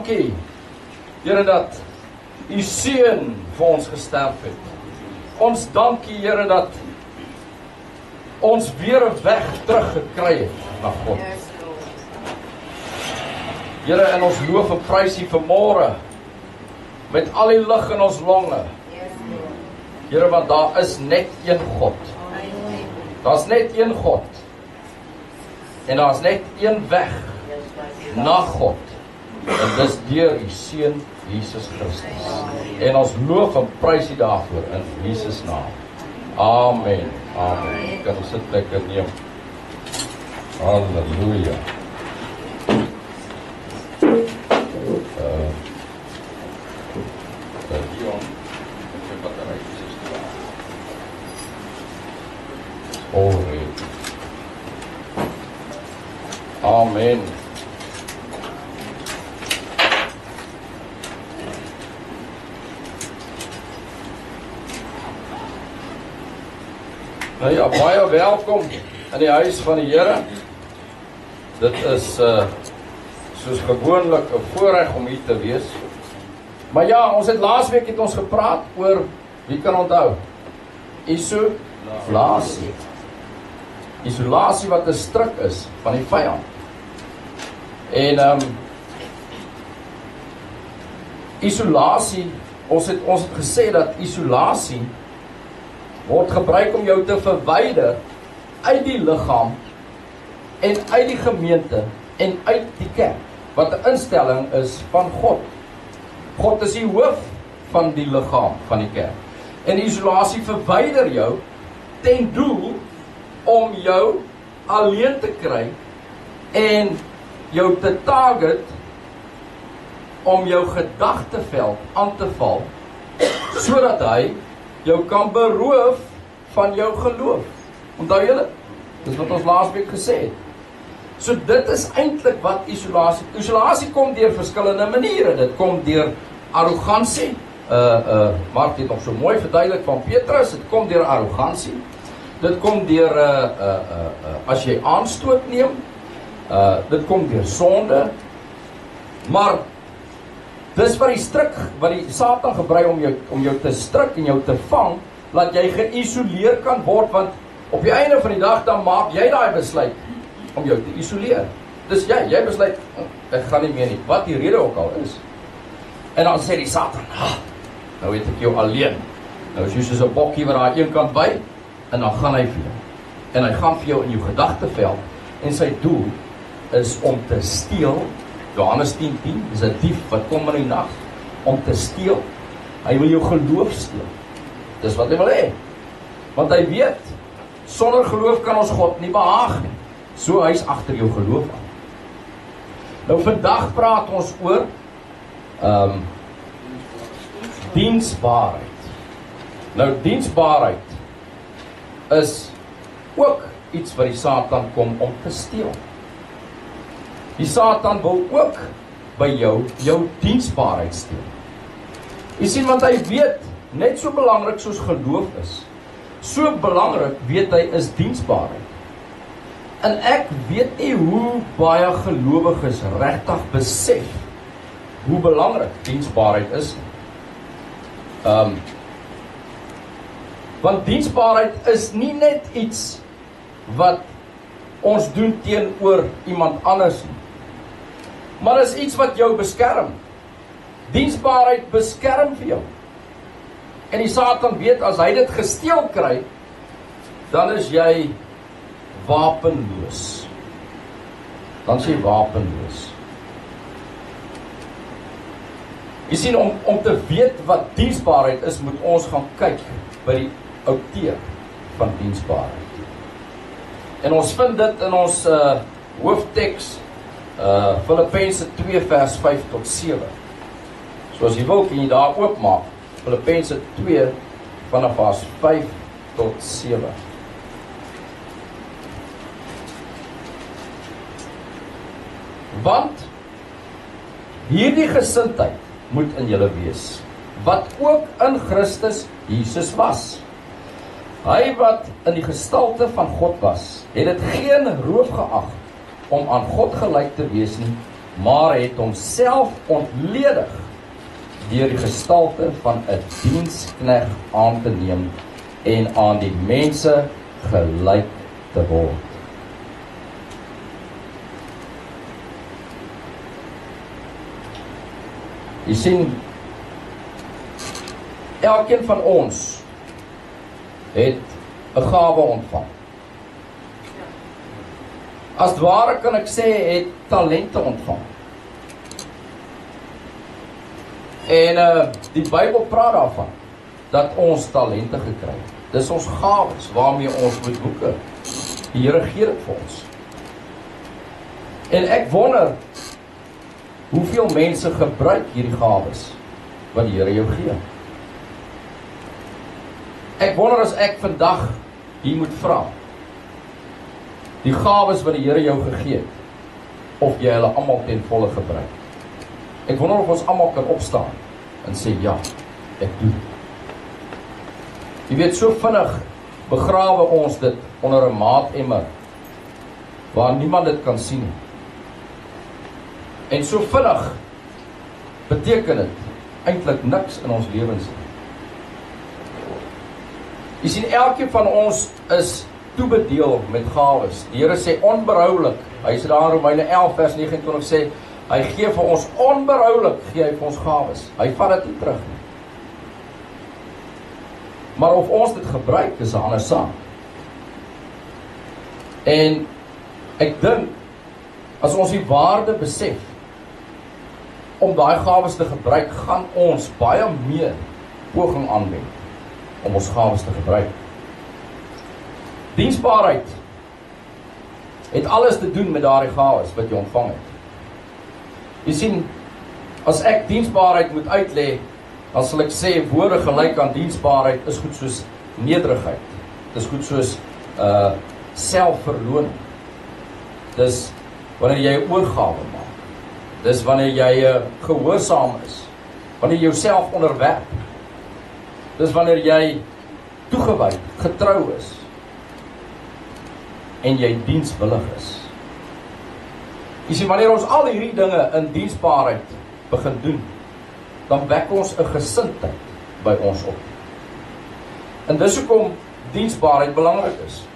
dankie, Here, dat U Seun vir ons gesterf het. Ons dankie, Here, dat ons weer 'n weg teruggekry het na God. Here, en ons loof en prys U vanmôre met al die lig in ons longe. Here, want daar is net een God. Daar's net een God. En daar's net een weg na God. En dis deur U Seun Jesus Christus. En ons loof en prys U daarvoor in Jesus naam. Amen. Amen. Kan ons sit lekker neem. Halleluja. Amen. Nou ja, baie welkom in die huis van die Here. Dit is soos gewoonlik 'n voorreg om hier te wees. Maar ja, ons het laasweek het ons gepraat oor, wie kan onthou? Isolasie. Isolasie wat 'n struik is van die vyand. En isolasie, ons het gesê dat isolasie word gebruik om jou te verwyder uit die liggaam en uit die gemeente en uit die kerk, wat 'n instelling is van God. God is die hoof van die liggaam van die kerk. En isolasie verwyder jou ten doel om jou alleen te kry en jou te target om jou gedagteveld aan te val, sodat hy jou kan beroof van jou geloof. Onthou julle? Dis wat ons laasweek gesê het. So dit is eintlik wat isolasie kom deur verskillende maniere. Dit kom deur arrogansie. Mark het nog so mooi verduidelik van Petrus, dit kom deur arrogansie. Dit kom deur as jy aanstoot neem. Dit kom deur sonde. Maar dis wat die stryk, wat die Satan gebruik om jou te stryk en jou te vang, laat jy geïsoleer kan word, want op die einde van die dag dan maak jy daai besluit om jou te isoleer. Dis jy besluit, ek gaan nie meer nie, wat die rede ook al is. En dan sê die Satan, nou het ek jou alleen. Nou is jy soos 'n bokkie wat daar een kant by, en dan gaan hy vir jou. En hy gaan vir jou in jou gedagteveld, en sy doel is om te steel. Johannes 10:10, is 'n dief wat kom in die nag om te steel. Hy wil jou geloof steel. Dis wat hy wil hê. Want hy weet, sonder geloof kan ons God nie behaag nie. So hy's agter jou geloof aan. Nou vandag praat ons oor diensbaarheid. Nou diensbaarheid is ook iets wat die Satan kom om te steel. Die Satan wil ook by jou diensbaarheid steel. Jy sien, want hy weet, net so belangrik soos geloof is, so belangrik weet hy is diensbaarheid. En ek weet nie hoe baie gelowiges regtig besef hoe belangrik diensbaarheid is. Want diensbaarheid is nie net iets wat ons doen teenoor iemand anders nie, maar is iets wat jou beskerm. Diensbaarheid beskerm vir jou. En die Satan weet, as hy dit gesteel kry, dan is jy wapenloos. Dan is jy wapenloos. Jy sien, om te weet wat diensbaarheid is, moet ons gaan kyk by die outeur van diensbaarheid. En ons vind dit in ons hoofteks, Filippense 2 vers 5 tot 7. So as jy wil, kan jy daar oopmaak. Filippense 2 vanaf vers 5 tot 7. Want hierdie gesindheid moet in julle wees, wat ook in Christus Jesus was. Hy wat in die gestalte van God was, het dit geen roof geag om aan God gelyk te wees nie, maar het homself ontledig deur die gestalte van 'n diensknegt aan te neem en aan die mense gelyk te word. Jy sien, elkeen van ons het 'n gawe ontvang. As het ware kan ek sê, het talente ontvang. En die Bybel praat daarvan, dat ons talente gekry het. Dis ons gawes, waarmee ons moet boeke. Die Here gee dit vir ons. En ek wonder, hoeveel mense gebruik hierdie gawes, wat die Here jou gee. Ek wonder as ek vandag hier moet vra, die gawes wat die Here jou gegee het, of jy hulle almal ten volle gebruik. Ek wonder of ons almal kan opstaan en sê, ja, ek doen. Jy weet, so vinnig begrawe ons dit onder 'n maatemmer, waar niemand dit kan sien nie. En so vinnig beteken dit eintlik niks in ons lewens nie. Jy sien, elkeen van ons is toebedeel met gawes. Die Here sê onberoulik, hy sê daar in Romeine 11 vers 29 sê, hy gee vir ons onberoulik, gee hy vir ons gawes. Hy vat dit nie terug nie. Maar of ons dit gebruik, is 'n ander saak. En ek dink, as ons die waarde besef, om daai gawes te gebruik, gaan ons baie meer poging aanwend om ons gawes te gebruik. Diensbaarheid het alles te doen met daardie gawes wat jy ontvang het. Jy sien, as ek diensbaarheid moet uitlê, dan sal ek sê, woorde gelyk aan diensbaarheid is goed soos nederigheid. Dis goed soos selfverloning. Dis wanneer jy 'n oorgawe maak. Dis wanneer jy gehoorsaam is. Wanneer jy jouself onderwerp. Dis wanneer jy toegewy, getrou is. En jy dienswillig is. Jy sien, wanneer ons al hierdie dinge in diensbaarheid begin doen, dan wek ons 'n gesindheid by ons op. En dis hoekom diensbaarheid belangrik is.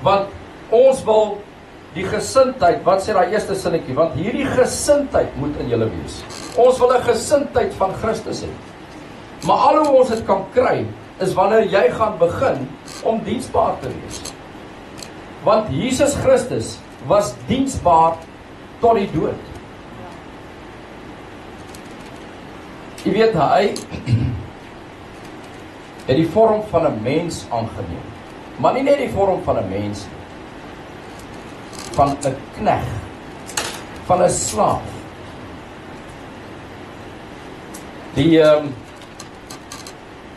Want ons wil die gesindheid, wat sê daai eerste sinnetjie, want hierdie gesindheid moet in julle wees. Ons wil 'n gesindheid van Christus hê. Maar al hoe ons dit kan kry, is wanneer jy gaan begin om diensbaar te wees. Want Jesus Christus was diensbaar tot die dood. Jy weet, hy het die vorm van 'n mens aangeneem. Maar nie net die vorm van 'n mens, van 'n knegt, van 'n slaaf.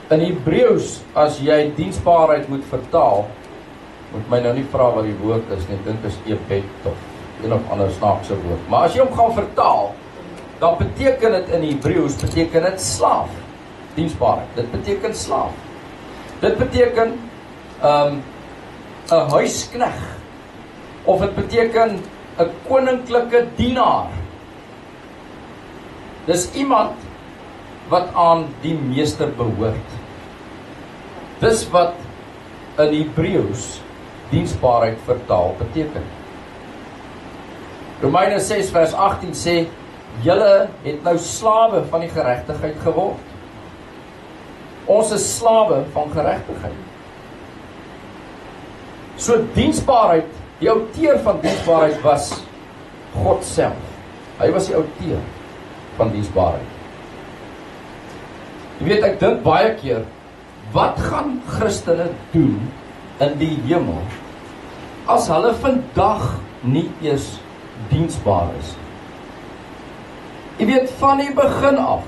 In Hebreëus, as jy diensbaarheid moet vertaal, moet my nou nie vra wat die woord is nie, ek dink is ebed of een of ander snaakse woord. Maar as jy hom gaan vertaal, dan beteken dit in Hebreëus, beteken dit slaaf, diensbaarheid. Dit beteken slaaf. Dit beteken 'n huisknegt, of dit beteken 'n koninklike dienaar. Dis iemand wat aan die meester behoort. Dis wat in Hebreëus diensbaarheid vertaal beteken. Romeine 6 vers 18 sê, julle het nou slawe van die geregtigheid geword. Ons is slawe van geregtigheid. So diensbaarheid, die outeur van diensbaarheid was God self. Hy was die outeur van diensbaarheid. Jy weet, ek dink baie keer, wat gaan Christene doen in die hemel, as hulle vandag nie eers diensbaar is? Jy weet, van die begin af,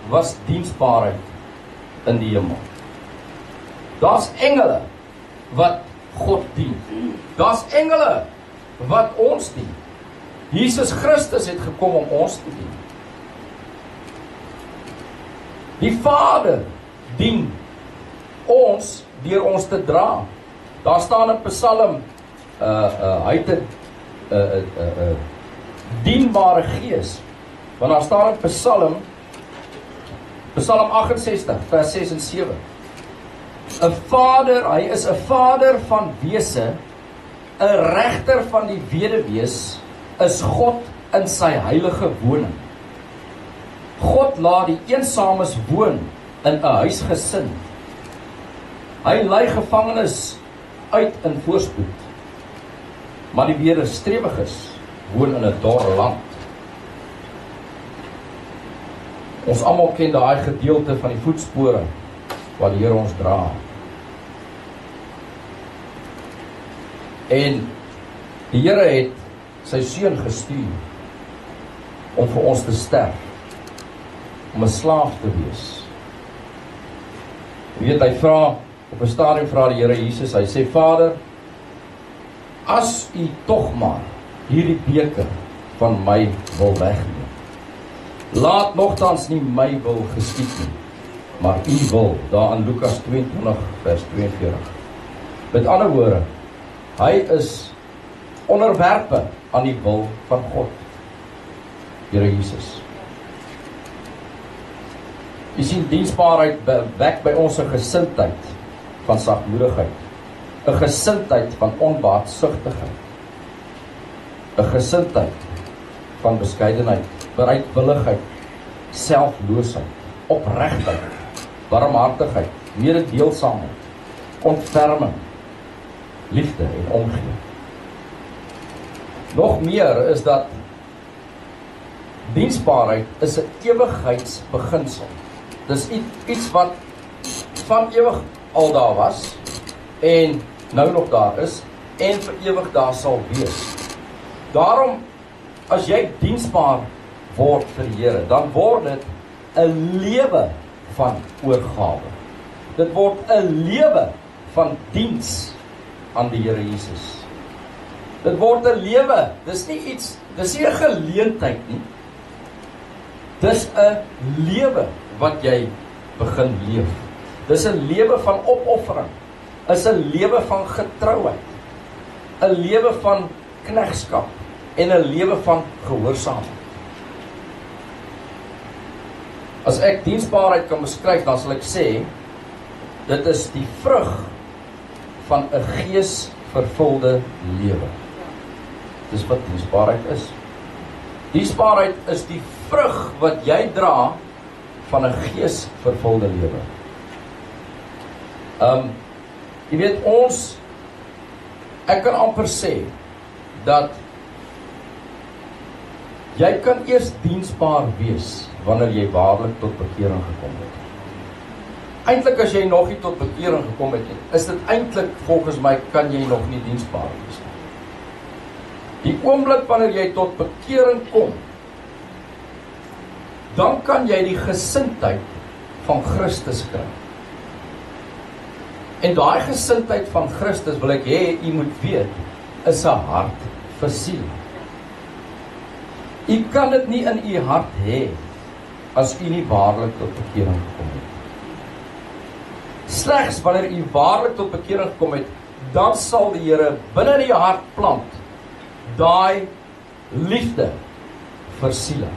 was diensbaarheid in die hemel. Daar's engele wat God dien. Daar's engele wat ons dien. Jesus Christus het gekom om ons te dien. Die Vader dien ons deur ons te dra. Daar staan in Psalm, hy het dienbare gees. Want daar staan in Psalm 68, vers 6 en 7. 'n Vader, hy is 'n vader van wese, 'n regter van die weduwees, is God in sy heilige woning. God laat die eensames woon in 'n huisgesin. Hy lei gevangenes uit in voorspoed, maar die wederstrewiges woon in 'n dorre land. Ons almal ken daai gedeelte van die voetspore wat die Here ons dra. En die Here het sy seun gestuur om vir ons te sterf, om 'n slaaf te wees. Jy weet, hy vra, op 'n stadium vra die Here Jesus, hy sê, Vader, as u tog maar hierdie beker van my wil wegneem, laat nogtans nie my wil geskied nie, maar u wil, daar in Lukas 22 vers 42. Met ander woorde, hy is onderwerpe aan die wil van God, Here Jesus. Jy sien, diensbaarheid wek by ons 'n gesindheid van sagmoedigheid, 'n gesindheid van onbaatsigtigheid, 'n gesindheid van beskeidenheid, bereidwilligheid, selfloosheid, opregtheid, barmhartigheid, mededeelsaamheid, ontferming, liefde en omgee. Nog meer is dat diensbaarheid is 'n ewigheidsbeginsel. Dis iets wat van ewig al daar was en nou nog daar is en vir ewig daar sal wees. Daarom, as jy diensbaar word vir die Here, dan word dit 'n lewe van oorgawe. Dit word 'n lewe van diens aan die Here Jesus. Dit word 'n lewe, dis nie 'n geleentheid nie. Dis 'n lewe wat jy begin leef. Dis 'n lewe van opoffering. Is 'n lewe van getrouheid. 'n lewe van knegskap en 'n lewe van gehoorsaamheid. As ek diensbaarheid kan beskryf, dan sal ek sê, dit is die vrug van 'n geesvervulde lewe. Dis wat diensbaarheid is. Diensbaarheid is die vrug wat jy dra van 'n geesvervulde lewe. Jy weet, ek kan amper sê, dat jy kan eers diensbaar wees, wanneer jy waarlik tot bekering gekom het. Eintlik as jy nog nie tot bekering gekom het, is dit eintlik, volgens my, kan jy nog nie diensbaar wees. Die oomblik wanneer jy tot bekering kom, dan kan jy die gesindheid van Christus kry. En daai gesindheid van Christus, wil ek hê, jy moet weet, is 'n hart vir siel. Jy kan dit nie in u hart hê, as u nie waarlik tot bekering gekom het. Slegs wanneer u waarlik tot bekering gekom het, dan sal die Here binne in u hart plant, daai liefde vir siele.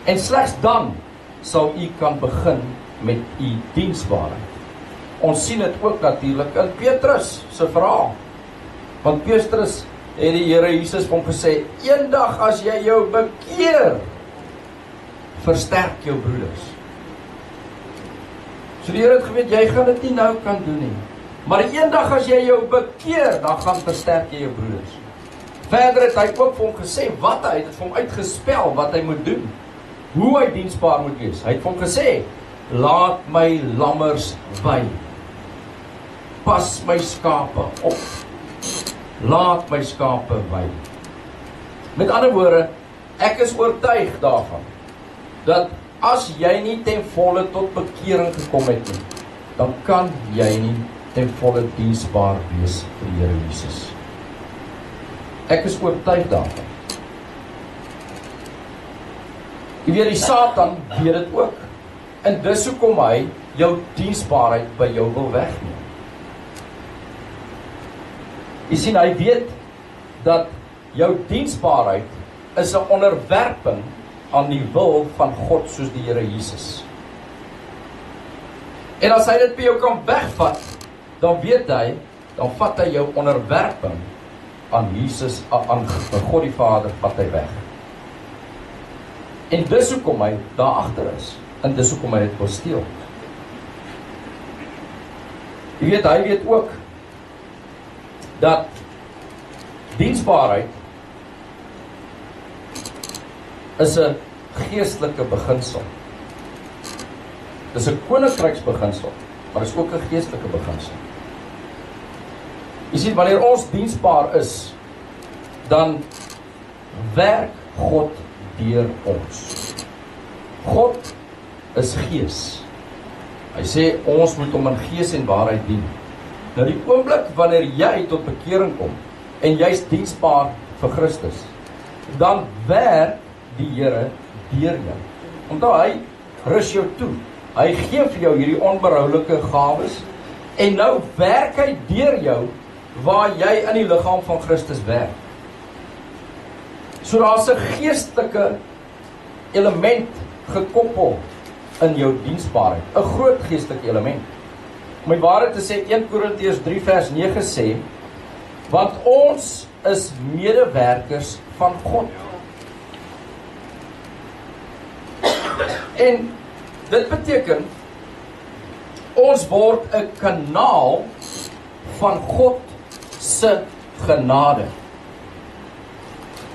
En slegs dan sal u kan begin met u diensbaarheid. Ons sien dit ook natuurlik in Petrus se verhaal. Want Petrus het die Here Jesus vir hom gesê, eendag as jy jou bekeer, versterk jou broeders. So die Here het geweet, jy gaan dit nie nou kan doen nie. Maar eendag as jy jou bekeer, dan gaan versterk jy jou broeders. Verder het hy ook vir hom gesê, wat hy het vir hom uitgespel, wat hy moet doen. Hoe hy diensbaar moet wees. Hy het vir hom gesê, laat my lammers wei. Pas my skape op. Laat my skape wei. Met ander woorde, ek is oortuig daarvan, dat as jy nie ten volle tot bekering gekom het nie, dan kan jy nie ten volle diensbaar wees vir die Here Jesus. Ek is oortuig daarvan. Jy weet, die Satan weet dit ook. En dis hoekom hy jou diensbaarheid by jou wil wegneem. Jy sien, hy weet, dat jou diensbaarheid is 'n onderwerping aan die wil van God soos die Here Jesus. En as hy dit by jou kan wegvat, dan weet hy, dan vat hy jou onderwerping aan Jesus, aan God die Vader, vat hy weg. En dis hoekom hy daar agter is, en dis hoekom hy dit wil steel. Jy weet, hy weet ook, dat diensbaarheid is 'n geestelike beginsel. Dis 'n koninkryksbeginsel, maar is ook 'n geestelike beginsel. Jy sien, wanneer ons diensbaar is, dan werk God deur ons. God is gees. Hy sê, ons moet hom in gees en waarheid dien. Nou die oomblik wanneer jy tot bekering kom, en jy's diensbaar vir Christus, dan werk die Here deur jou. Onthou, hy rus jou toe. Hy gee vir jou hierdie onbehoulike gawes, en nou werk hy deur jou, waar jy in die liggaam van Christus werk. So daar's 'n geestelike element gekoppel in jou diensbaarheid, 'n groot geestelike element. Om die waarheid te sê, 1 Korintiërs 3 vers 9 sê, want ons is medewerkers van God. En dit beteken, ons word 'n kanaal van God se genade.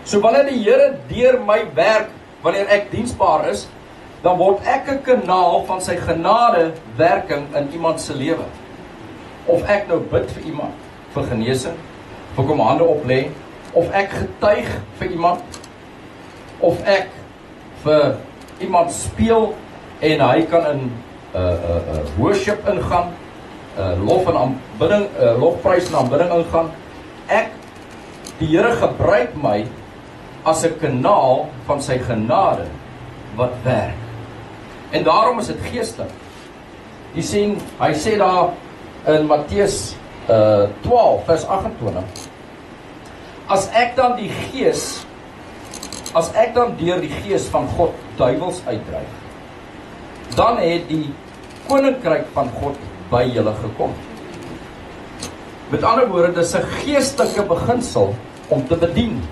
So wanneer die Here deur my werk, wanneer ek diensbaar is, dan word ek 'n kanaal van sy genade werking in iemand se lewe. Of ek nou bid vir iemand, vir genesing, of ek hom hande oplê, of ek getuig vir iemand, of ek vir iemand speel en hy kan in worship ingaan, lof en aanbidding, lofprys en aanbidding ingaan. Die Here gebruik my as 'n kanaal van sy genade wat werk. En daarom is dit geestelik. Jy sien, hy sê daar in Matteus 12 vers 28, as ek dan deur die gees van God duiwels uitdryf, dan het die koninkryk van God by julle gekom. Met ander woorde, dis 'n geestelike beginsel om te bedien.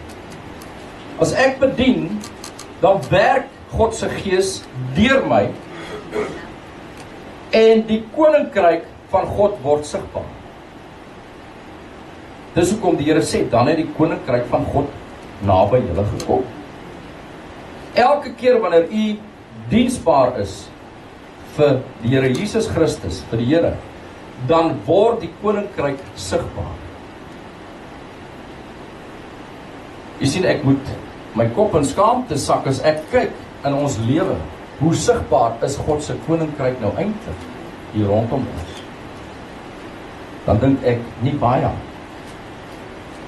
As ek bedien, dan werk God se gees deur my, en die koninkryk van God word sigbaar. Dis hoekom die Here sê, dan het die koninkryk van God naby julle gekom. Elke keer wanneer u diensbaar is vir die Here Jesus Christus, vir die Here, dan word die koninkryk sigbaar. Jy sien, ek moet my kop in skaamte sak as ek kyk in ons lewe, hoe sigbaar is God se koninkryk nou eintlik hier rondom ons. Dan dink ek nie baie.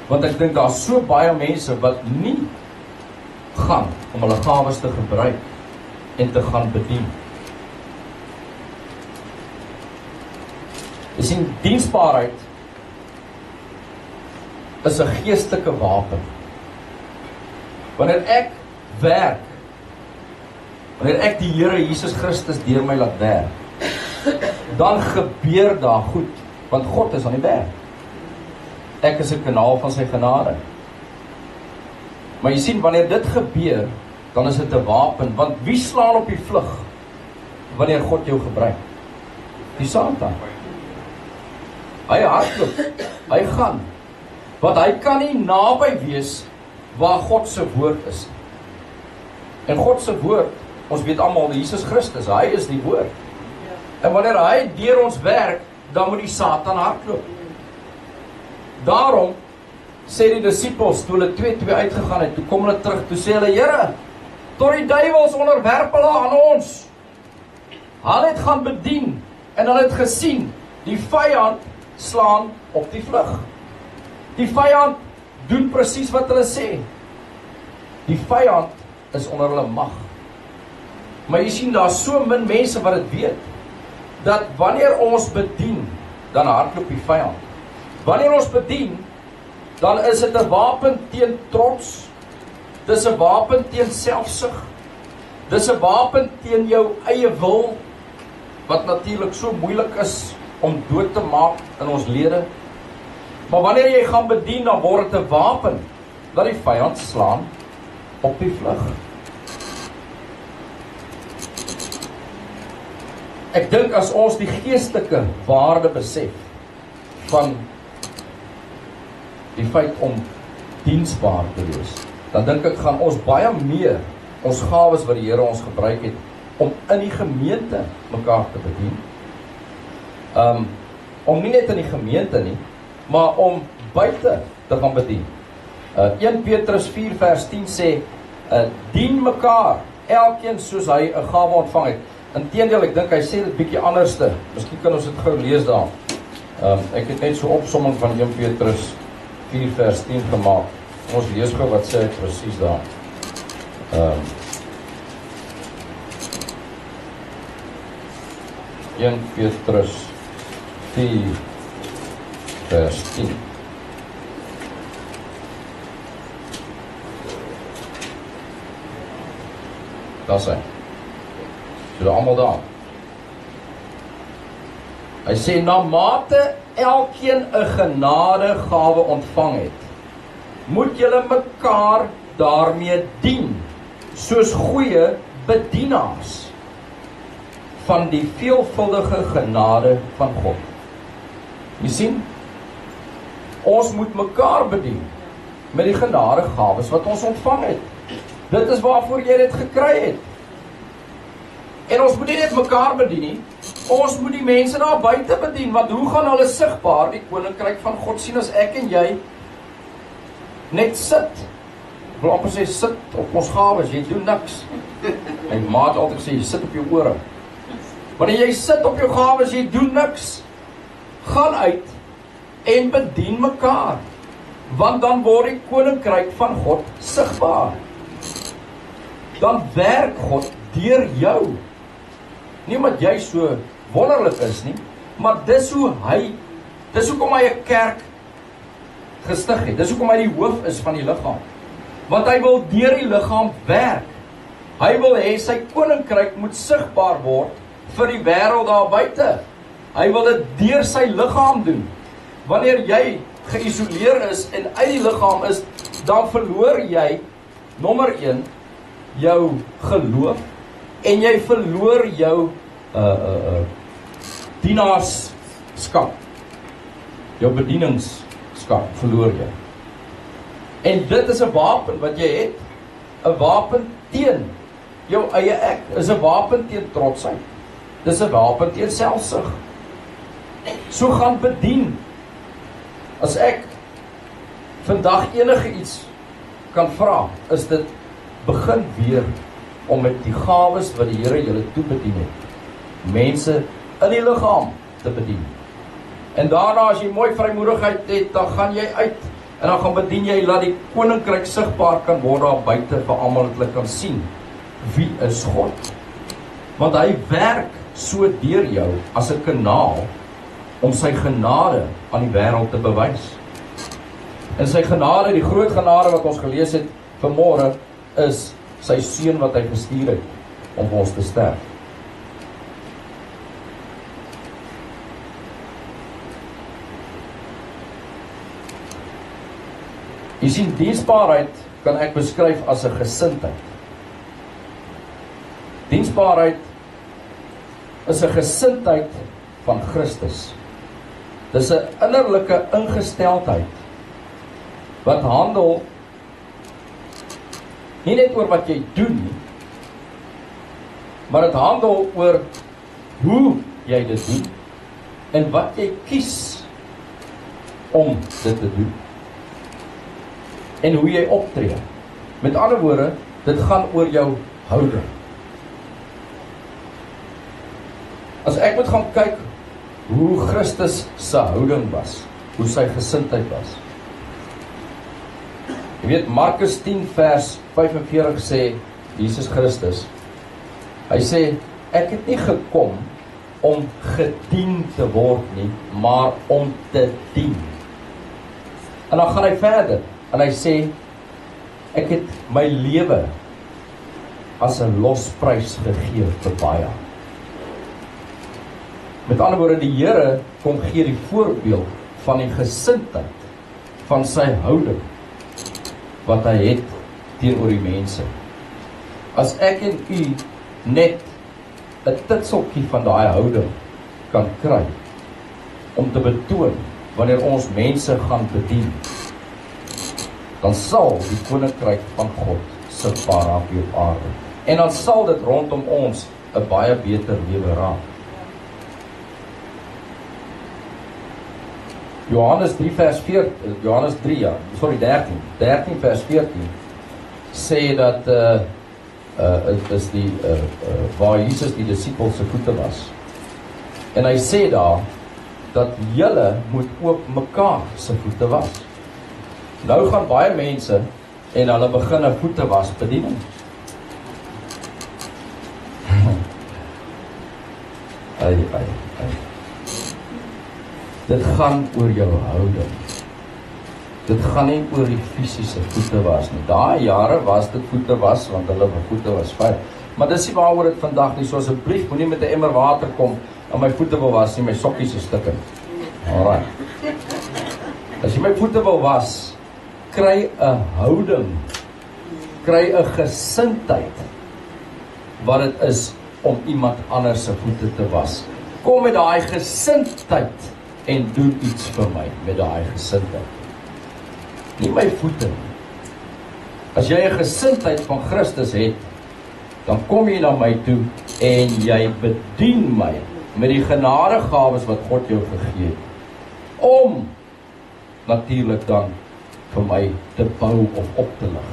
Want ek dink daar's so baie mense wat nie gaan om hulle gawes te gebruik en te gaan bedien. Jy sien, diensbaarheid is 'n geestelike wapen. Wanneer ek werk, wanneer ek die Here Jesus Christus deur my laat werk, dan gebeur daar goed, want God is aan die werk. Ek is 'n kanaal van sy genade. Maar jy sien, wanneer dit gebeur, dan is dit 'n wapen, want wie slaan op die vlug wanneer God jou gebruik? Die Satan. Hy hardloop, hy gaan, want hy kan nie naby wees waar God se woord is. En God se woord, ons weet almal, Jesus Christus, hy is die woord. En wanneer hy deur ons werk, dan moet die Satan hardloop. Daarom sê die disippels, toe hulle 2-2 uitgegaan het, toe kom hulle terug, toe sê hulle, Here, tot die duiwels onderwerp hulle aan ons. Hulle het gaan bedien, en hulle het gesien, die vyand slaan op die vlug. Die vyand doen presies wat hulle sê. Die vyand is onder hulle mag. Maar jy sien, daar is so min mense wat dit weet, dat wanneer ons bedien, dan hardloop die vyand. Wanneer ons bedien, dan is dit 'n wapen teen trots. Dis 'n wapen teen selfsug. Dis 'n wapen teen jou eie wil, wat natuurlik so moeilik is om dood te maak in ons lede. Maar wanneer jy gaan bedien, dan word dit 'n wapen wat die vyand slaan op die vlug. Ek dink as ons die geestelike waarde besef van die feit om diensbaar te wees, dan dink ek gaan ons baie meer ons gawes wat die Here ons gebruik het om in die gemeente mekaar te bedien. Om nie net in die gemeente nie, maar om buite te gaan bedien. 1 Petrus 4 vers 10 sê, dien mekaar, elkeen soos hy 'n gawe ontvang het. Inteendeel, ek dink hy sê dit bietjie anderste. Miskien kan ons dit gou lees daar. Ek het net so opsomming van 1 Petrus 4 vers 10 gemaak. Ons lees gou wat sê hy presies daar. 1 Petrus 4 vers 10. Daar sê. So almal daar. Hy sê, na mate elkeen 'n genadegawe ontvang het, moet julle mekaar daarmee dien, soos goeie bedienaars van die veelvuldige genade van God. Jy sien, ons moet mekaar bedien met die genadegawes wat ons ontvang het. Dit is waarvoor jy dit gekry het. En ons moet nie net mekaar bedien nie, ons moet die mense daar buite bedien, want hoe gaan hulle sigbaar die koninkryk van God sien as ek en jy net sit? Ek wil amper sê, sit op ons gawes, jy doen niks. My ma het altyd gesê, jy sit op jou ore. Wanneer jy sit op jou gawes, jy doen niks. Gaan uit en bedien mekaar, want dan word die koninkryk van God sigbaar. Dan werk God deur jou. Nie omdat jy so wonderlik is nie, maar dis hoekom hy 'n kerk gestig het. Dis hoekom hy die hoof is van die liggaam. Want hy wil deur die liggaam werk. Hy wil hê sy koninkryk moet sigbaar word vir die wêreld daar buite. Hy wil dit deur sy liggaam doen. Wanneer jy geïsoleer is en uit die liggaam is, dan verloor jy, nommer 1, jou geloof, en jy verloor jou dienaarskap. Jou bedieningsskap verloor jy. En dit is 'n wapen wat jy het. 'n Wapen teen jou eie ek. Is 'n wapen teen trotsheid. Dis 'n wapen teen selfsug. So gaan bedien. As ek vandag enige iets kan vra, is dit begin weer om met die gawes wat die Here julle toebedien het, mense in die liggaam te bedien. En daarna as jy mooi vrymoedigheid het, dan gaan jy uit en dan gaan bedien jy, laat die koninkryk sigbaar kan word daar buite vir almal dat hulle kan sien wie is God. Want hy werk so deur jou as 'n kanaal om sy genade aan die wêreld te bewys. En sy genade, die groot genade wat ons gelees het vanmôre, is sy seun wat hy gestuur het om vir ons te sterf. Jy sien, diensbaarheid kan ek beskryf as 'n gesindheid. Diensbaarheid is 'n gesindheid van Christus. Dis 'n innerlike ingesteldheid wat handel nie net oor wat jy doen nie, maar dit handel oor hoe jy dit doen en wat jy kies om dit te doen en hoe jy optree. Met ander woorde, dit gaan oor jou houding. As ek moet gaan kyk hoe Christus se houding was, hoe sy gesindheid was. Jy weet, Markus 10 vers 45 sê, Jesus Christus, hy sê, ek het nie gekom om gedien te word nie, maar om te dien. En dan gaan hy verder, en hy sê, ek het my lewe as 'n losprys gegee vir baie. Met ander woorde, die Here kom gee die voorbeeld van die gesindheid van sy houding wat hy het teenoor die mense. As ek en u net 'n titseltjie van daai houding kan kry om te betoon wanneer ons mense gaan bedien, dan sal die koninkryk van God sigbaar raak hier op aarde. En dan sal dit rondom ons 'n baie beter lewe raak. Johannes 3 vers 14, Johannes 3 ja, sorry 13 vers 14 sê dat het is die waar Jesus die disippels se voete was. En hy sê daar dat julle moet ook mekaar se voete was. Nou gaan baie mense en hulle begin 'n voete was bediening. Ai. Dit gaan oor jou houding. Dit gaan nie oor die fisiese voete was nie. Daai jare was dit voete was, want hulle voete was vuil. Maar dis nie waaroor dit vandag nie. So asseblief moenie met 'n emmer water kom en my voete wil was nie, my sokkies is stukkend. Alraai. As jy my voete wil was, kry 'n houding, kry 'n gesindheid wat dit is om iemand anders se voete te was. Kom met daai gesindheid en doen iets vir my met daai gesindheid. Nie my voete nie. As jy 'n gesindheid van Christus het, dan kom jy na my toe en jy bedien my met die genadegawes wat God jou gegee het, om natuurlik dan vir my te bou of op te lig.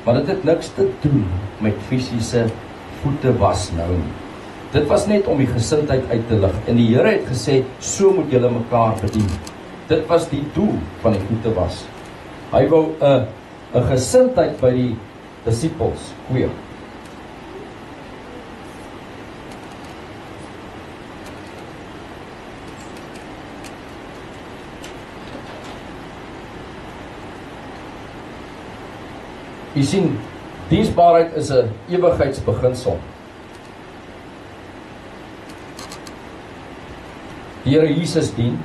Maar dit het niks te doen met fisiese voete was nou nie. Dit was net om die gesindheid uit te lig. En die Here het gesê, so moet julle mekaar bedien. Dit was die doel van die voete was. Hy wou 'n gesindheid by die disippels kweek. Jy sien, diensbaarheid is 'n ewigheidsbeginsel. Die Here Jesus dien,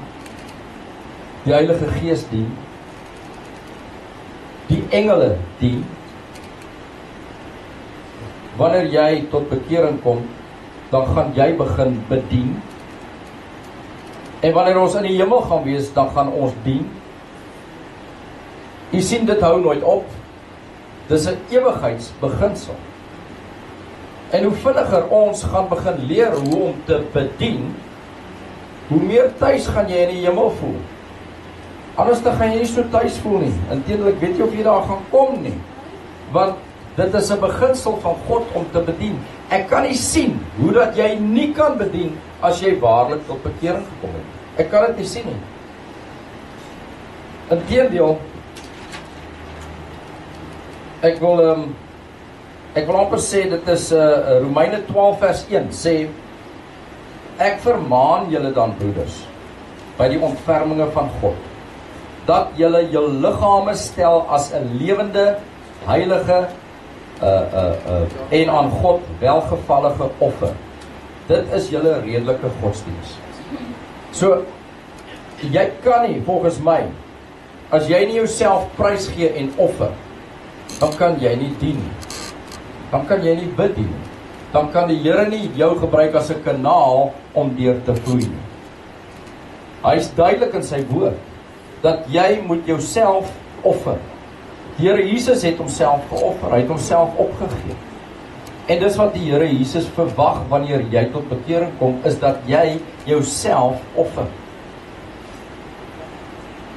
die Heilige Gees dien, die engele dien. Wanneer jy tot bekering kom, dan gaan jy begin bedien. En wanneer ons in die hemel gaan wees, dan gaan ons dien. Jy sien, dit hou nooit op. Dis 'n ewigheidsbeginsel. En hoe vinniger ons gaan begin leer hoe om te bedien, hoe meer tuis gaan jy in die hemel voel. Anders dan gaan jy nie so tuis voel nie. Inteendeel, ek weet nie of jy daar gaan kom nie. Want dit is 'n beginsel van God om te bedien. Ek kan nie sien hoe dat jy nie kan bedien as jy waarlik tot bekering gekom het. Ek kan dit nie sien nie. Inteendeel, ek wil amper sê, dit is Romeine 12 vers 1 sê, ek vermaan julle dan broeders, by die ontferminge van God, dat julle jou liggame stel as 'n lewende, heilige en aan God welgevallige offer. Dit is julle redelike godsdiens. So, jy kan nie, volgens my, as jy nie jouself prys gee en offer, dan kan jy nie dien nie. Dan kan jy nie bid nie. Dan kan die Here nie jou gebruik as 'n kanaal om deur te vloei nie. Hy is duidelik in sy woord dat jy moet jouself offer. Die Here Jesus het homself geoffer, hy het homself opgegee. En dis wat die Here Jesus verwag wanneer jy tot bekering kom, is dat jy jouself offer.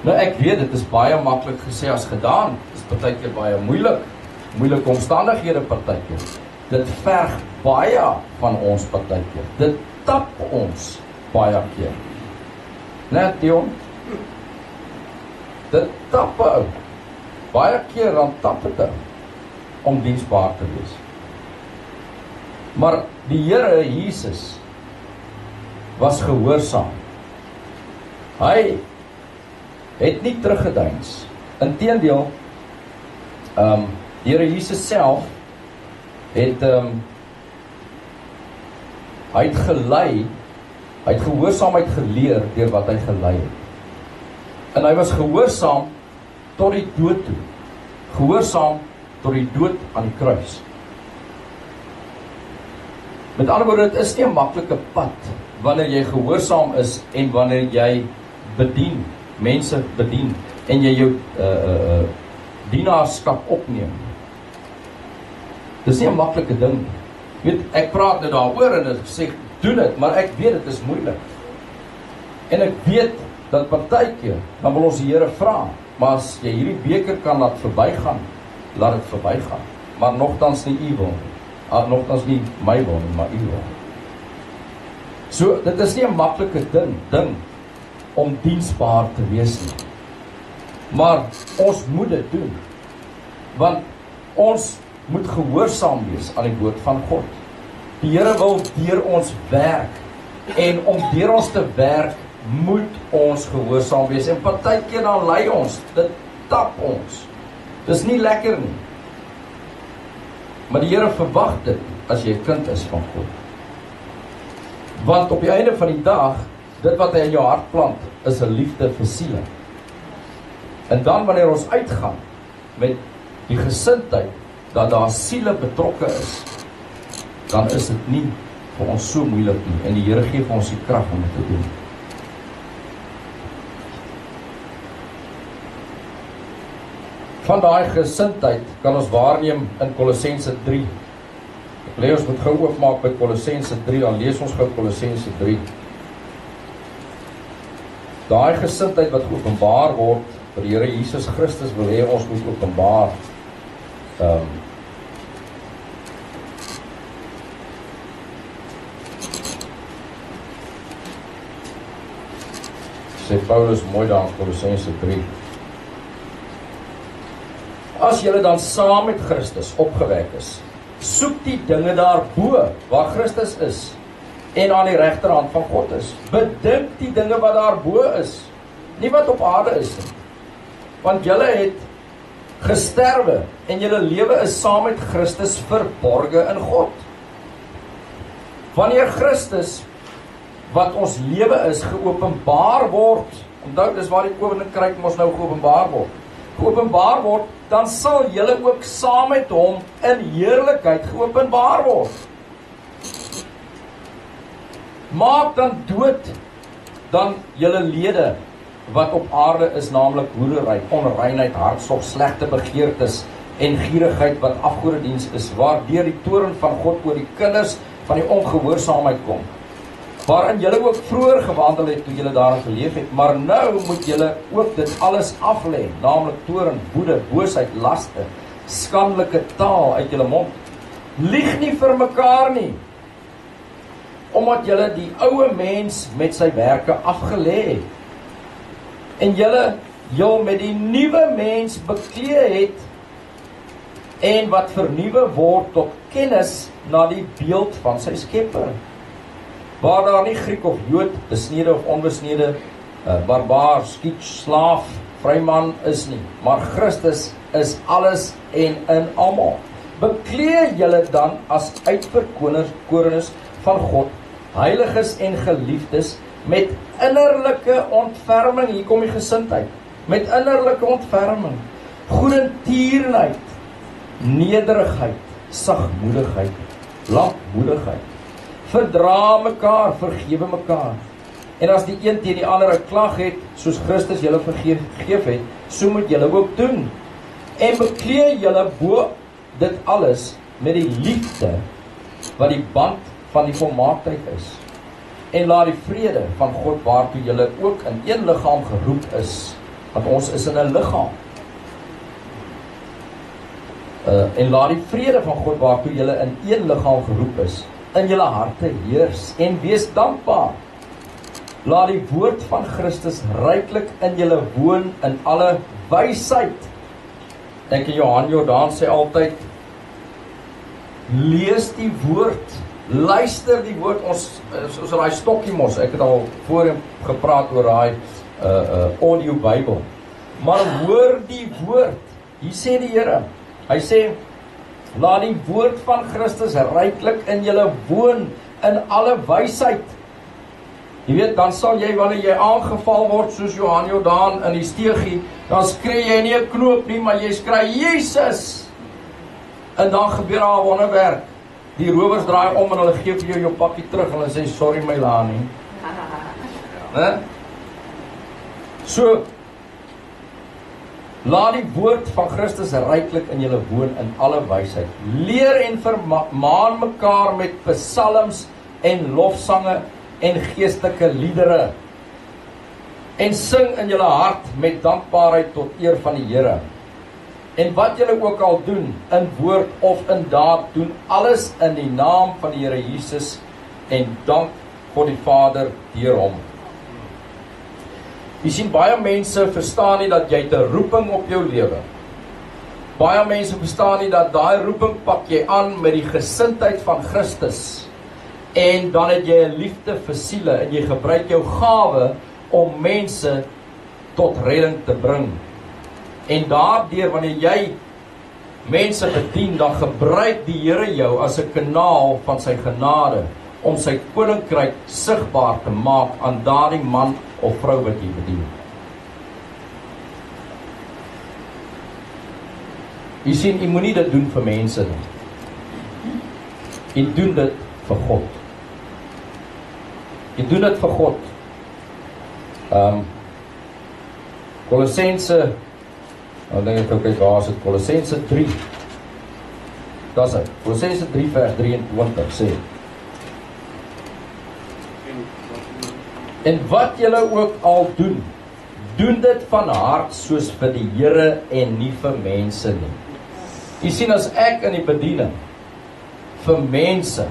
Nou ek weet, dit is baie maklik gesê as gedaan. Dit is partykeer baie moeilike omstandighede partykeer. Dit verg baie van ons partykeer. Dit tap ons baie keer. Net Dion. Dit tap ou. Baie keer dan tap dit om diensbaar te wees. Maar die Here Jesus was gehoorsaam. Hy het nie teruggedeins. Inteendeel, die Here Jesus self het hy het gelei, hy het gehoorsaamheid geleer deur wat hy gelei het. En hy was gehoorsaam tot die dood toe. Gehoorsaam tot die dood aan die kruis. Met ander woorde, dit is nie 'n maklike pad wanneer jy gehoorsaam is en wanneer jy bedien, mense bedien en jy jou dienaarskap opneem. Dis nie 'n maklike ding. Weet, ek praat nou daaroor en ek sê, doen dit, maar ek weet dit is moeilik. En ek weet dat partykeer, dan wil ons die Here vra, maar as jy hierdie beker kan laat verbygaan, laat dit verbygaan. Maar nogtans nie u wil, nogtans nie my wil nie, maar u wil. So, dit is nie 'n maklike ding om diensbaar te wees nie. Maar ons moet dit doen, want ons moet gehoorsaam wees aan die woord van God. Die Here wil deur ons werk, en om deur ons te werk, moet ons gehoorsaam wees, en partykeer dan lei ons, dit tap ons, dis nie lekker nie, maar die Here verwag dit, as jy 'n kind is van God, want op die einde van die dag, dit wat hy in jou hart plant, is 'n liefde vir siele, en dan wanneer ons uitgaan, met die gesindheid, dat daar siele betrokke is, dan is dit nie vir ons so moeilik nie, en die Here gee vir ons die krag om dit te doen. Van daai gesindheid kan ons waarneem in Kolossense 3. Ek wil hê ons moet gou oopmaak by Kolossense 3, dan lees ons gou Kolossense 3. Daai gesindheid wat geopenbaar word, vir die Here Jesus Christus wil hê ons moet openbaar. Sê Paulus mooi daar in Kolossense 3. As julle dan saam met Christus opgewek is, soek die dinge daarbo, waar Christus is, en aan die regterhand van God is. Bedink die dinge wat daarbo is, nie wat op aarde is nie. Want julle het gesterwe, en julle lewe is saam met Christus verborge in God. Wanneer Christus, wat ons lewe is, geopenbaar word, onthou, dis waar die koninkryk ons nou geopenbaar word, dan sal julle ook saam met hom in heerlikheid geopenbaar word. Maak dan dood dan julle lede wat op aarde is, naamlik hoerery, onreinheid, hartstog, slegte begeertes en gierigheid wat afgodediens is, waardeur die toorn van God oor die kinders van die ongehoorsaamheid kom, waarin julle ook vroeër gewandel het toe julle daarin geleef het, maar nou moet julle ook dit alles aflê, naamlik toorn, woede, boosheid, laste, skandelike taal uit julle mond. Lieg nie vir mekaar nie, omdat julle die ouë mens met sy werke afgelê het, en julle jul met die nuwe mens beklee het, en wat vernuwe word tot kennis na die beeld van sy skepper, waar daar nie Griek of Jood, besnede of onbesnede, barbaar, skiet, slaaf, vryman is nie, maar Christus is alles en in almal. Beklee julle dan as uitverkorenes van God, heiliges en geliefdes, met innerlike ontferming, hier kom die gesindheid, met innerlike ontferming, goedertierenheid, nederigheid, sagmoedigheid, lankmoedigheid, verdra mekaar, vergewe mekaar, en as die een teen die ander 'n klag het, soos Christus julle vergeef het, so moet julle ook doen, en beklee julle bo dit alles met die liefde, wat die band van die volmaaktheid is, en laat die vrede van God, waartoe julle ook in een liggaam geroep is, want ons is in 'n liggaam, en laat die vrede van God, waartoe julle in een liggaam geroep is, in julle harte heers, en wees dankbaar. Laat die woord van Christus ryklik in julle woon in alle wysheid. Ek en Johan Jordaan sê altyd, lees die woord, luister die woord, ons daai stokkie mos, ek het al voorheen gepraat oor daai audio Bybel. Maar hoor die woord. Hier sê die Here. Hy sê, laat die woord van Christus ryklik in julle woon in alle wysheid. Jy weet, dan sal jy, wanneer jy aangeval word, soos Johan Jordaan in die steegie, dan skree jy nie 'n knoop nie, maar jy skree, Jesus! En dan gebeur daar 'n wonderwerk. Die rowers draai om en hulle gee vir jou pakkie terug, en hulle sê, sorry my Lani. So, laat die woord van Christus ryklik in julle woon in alle wysheid. Leer en vermaan mekaar met psalms en lofsange en geestelike liedere. En sing in julle hart met dankbaarheid tot eer van die Here. En wat julle ook al doen, in woord of in daad, doen alles in die naam van die Here Jesus en dank God die Vader deur hom. Jy sien, baie mense verstaan nie dat jy 'n roeping op jou lewe. Baie mense verstaan nie dat daai roeping pak jy aan met die gesindheid van Christus. En dan het jy 'n liefde vir siele en jy gebruik jou gawe om mense tot redding te bring. En daardeur, wanneer jy mense bedien, dan gebruik die Here jou as 'n kanaal van sy genade om sy koninkryk sigbaar te maak aan daardie man of vrou wat jy bedien. Jy sien, jy moenie dit doen vir mense nie. Jy doen dit vir God. Jy doen dit vir God. Kolossense, nou dink ek ook, waar is dit? Kolossense 3. Dis dit. Kolossense 3 vers 23 sê: En wat julle ook al doen, doen dit van hart soos vir die Here en nie vir mense nie. Jy sien, as ek in die bediening vir mense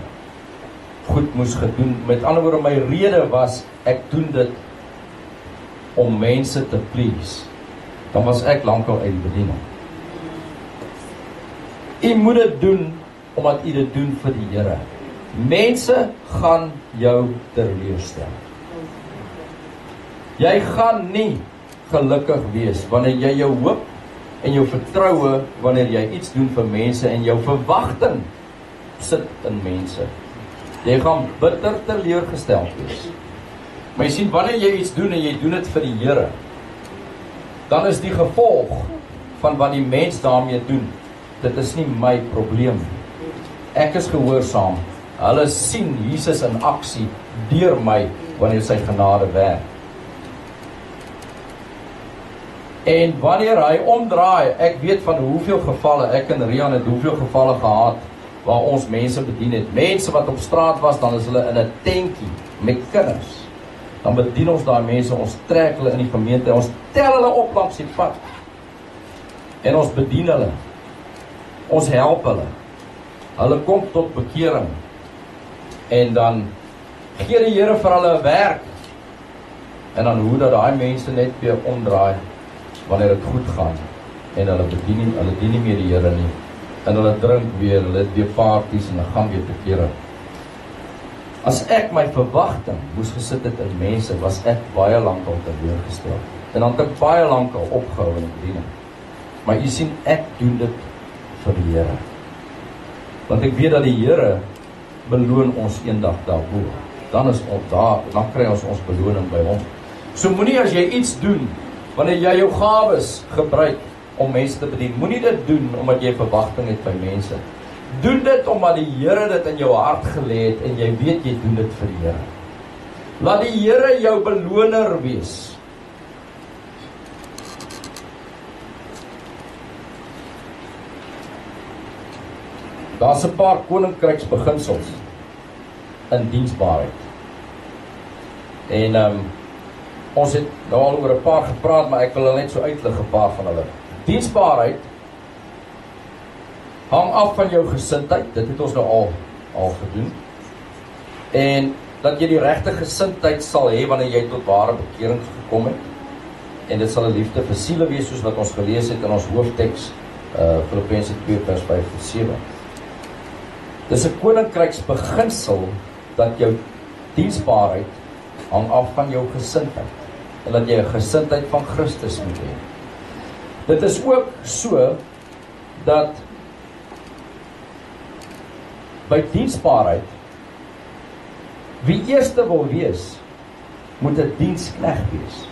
goed moes gedoen, met ander woorde, my rede was, ek doen dit om mense te please, dan was ek lankal uit die bediening. Jy moet dit doen, omdat jy dit doen vir die Here. Mense gaan jou teleurstel. Jy gaan nie gelukkig wees wanneer jy jou hoop en jou vertroue, wanneer jy iets doen vir mense en jou verwagting sit in mense. Jy gaan bitter teleurgesteld wees. Maar jy sien, wanneer jy iets doen en jy doen dit vir die Here, dan is die gevolg van wat die mens daarmee doen, dit is nie my probleem. Ek is gehoorsaam. Hulle sien Jesus in aksie deur my wanneer sy genade werk. En wanneer hy omdraai, ek weet van hoeveel gevalle, ek en Rian het hoeveel gevalle gehad, waar ons mense bedien het. Mense wat op straat was, dan is hulle in 'n tentjie met kinders. Dan bedien ons daai mense, ons trek hulle in die gemeente, ons tel hulle op langs die pad. En ons bedien hulle. Ons help hulle. Hulle kom tot bekering. En dan gee die Here vir hulle 'n werk. En dan hoe dat daai mense net weer omdraai wanneer dit goed gaan. En hulle dien nie meer die Here nie. En hulle drink weer, hulle het weer parties en hulle gaan weer te kere. As ek my verwagting moes gesit het in mense, was ek baie lank al teleurgestel. En dan het ek baie lank al opgehou in die bediening. Maar jy sien, ek doen dit vir die Here. Want ek weet dat die Here beloon ons eendag daarbo. Dan is ons daar, dan kry ons beloning by hom. So moenie as jy iets doen, wanneer jy jou gawes gebruik om mense te bedien, moenie dit doen omdat jy verwagting het by mense. Doen dit omdat die Here dit in jou hart gelê het en jy weet jy doen dit vir die Here. Laat die Here jou beloner wees. Daar's 'n paar koninkryksbeginsels in diensbaarheid. En ons het nou al oor 'n paar gepraat, maar ek wil net so uitlig 'n paar van hulle. Diensbaarheid hang af van jou gesindheid, dit het ons nou al gedoen. En dat jy die regte gesindheid sal hê wanneer jy tot ware bekering gekom het. En dit sal 'n liefde vir siele wees, soos wat ons gelees het in ons hoofteks, Filippense 2 vers 5 en 7. Dis 'n koninkryksbeginsel dat jou diensbaarheid hang af van jou gesindheid. en dat jy 'n gesindheid van Christus moet hê. Dit is ook so dat by diensbaarheid wie eerste wil wees, moet 'n diensknegt wees.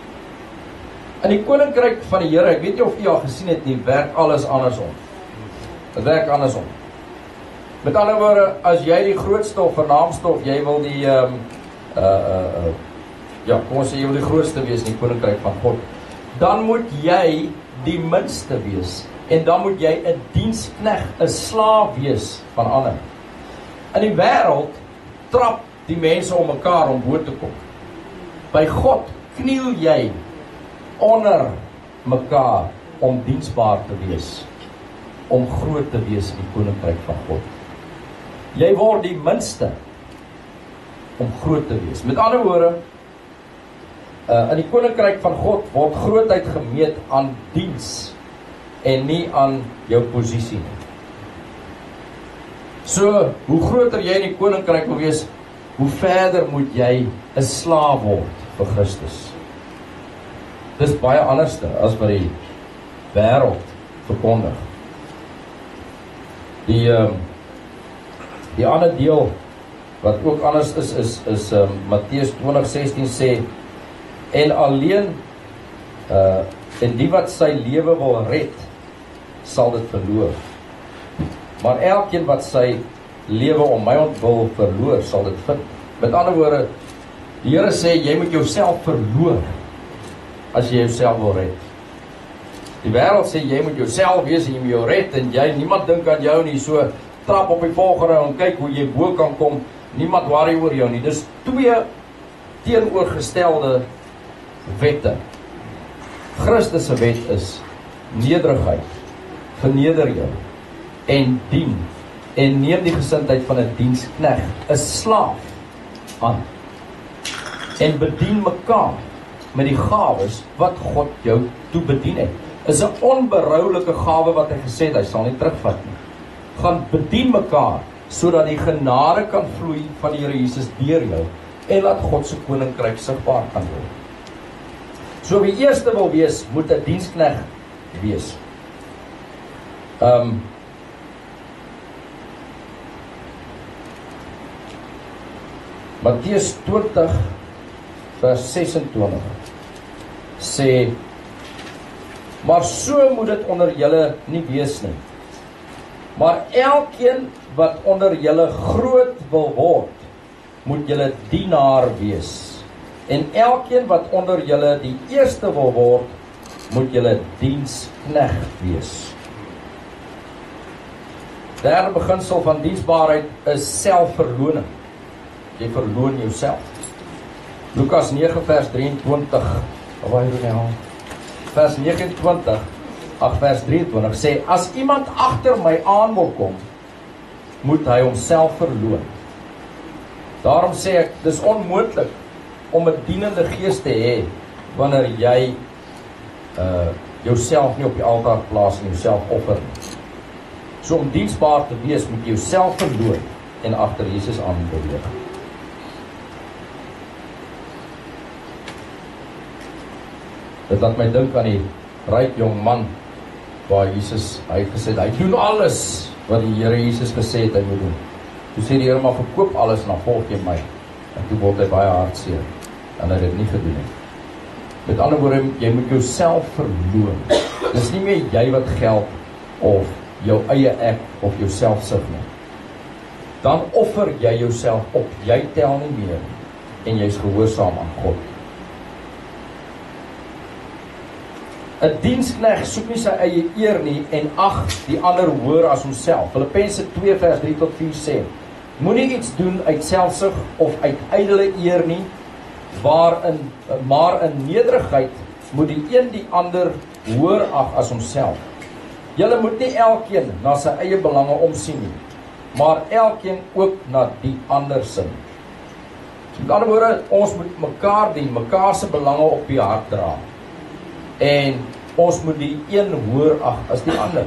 In die koninkryk van die Here, ek weet nie of u al gesien het nie, werk alles andersom. Dit werk andersom. Met ander woorde, as jy die grootste of vernaamste of jy wil die kom ons sê jy wil die grootste wees in die koninkryk van God, dan moet jy die minste wees en dan moet jy 'n diensknegt, 'n slaaf wees van ander. In die wêreld trap die mense om mekaar om bo te kom. By God kniel jy onder mekaar om diensbaar te wees, om groot te wees in die koninkryk van God. Jy word die minste om groot te wees. Met ander woorde, in die koninkryk van God word grootheid gemeet aan diens en nie aan jou posisie nie. So, hoe groter jy in die koninkryk wil wees, hoe verder moet jy 'n slaaf word vir Christus. Dis baie anderste as wat die wêreld verkondig. Die ander deel wat ook anders is Matteus 20:16 sê, en alleen en die wat sy lewe wil red, sal dit verloor. Maar elkeen wat sy lewe om my ontwil verloor, sal dit vind. Met ander woorde, die Here sê, jy moet jouself verloor, as jy jouself wil red. Die wêreld sê, jy moet jouself wees en jy moet jou red, en niemand dink aan jou nie, so trap op die volgende en kyk hoe jy bo kan kom, niemand worry oor jou nie. Dis twee teenoorgestelde wette. Christus se wet is nederigheid, verneder jou en dien, en neem die gesindheid van 'n diensknegt, 'n slaaf aan, en bedien mekaar met die gawes wat God jou toe bedien het. Is 'n onberoulike gawe wat hy gesê het, hy sal nie terugvat nie. Gaan bedien mekaar, sodat die genade kan vloei van die Here Jesus deur jou, en laat God se koninkryk sigbaar kan word. So wie eerste wil wees, moet 'n diensknegt wees. Matteus 20 vers 26 sê, maar so moet dit onder julle nie wees nie. Maar elkeen wat onder julle groot wil word, moet julle dienaar wees. En elkeen wat onder julle die eerste wil word, moet julle diensknegt wees. Derde beginsel van diensbaarheid is selfverloning. Jy verloon jouself. Lukas 9 vers 23, vers 29, vers 23 sê, as iemand agter my aan wil kom, moet hy homself verloon. Daarom sê ek, dis onmoontlik om 'n dienende gees te hê, wanneer jy jouself nie op die altaar plaas en jouself offer nie. So om diensbaar te wees, moet jy jouself verloon en agter Jesus aan beweeg. Dit laat my dink aan die ryk jong man, waar Jesus, hy het gesê, hy doen alles wat die Here Jesus gesê het hy moet doen. Toe sê die Here, maar verkoop alles en dan volg jy my. En toe word hy baie hartseer, en hy het dit nie gedoen nie. Met ander woorde, jy moet jouself verloon. Dis nie meer jy wat geld, of jou eie ek, of jou selfsug nie. Dan offer jy jouself op, jy tel nie meer, en jy is gehoorsaam aan God. 'n diensknegt soek nie sy eie eer nie en ag die ander hoër as homself. Filippense 2 vers 3 tot 4 sê, moenie iets doen uit selfsug of uit ydelle eer nie, maar in nederigheid moet die een die ander hoër ag as homself. Julle moet nie elkeen na sy eie belange omsien nie, maar elkeen ook na die ander se. Met ander woorde, ons moet mekaar dien, mekaar se belange op die hart dra. En ons moet die een hoër ag as die ander.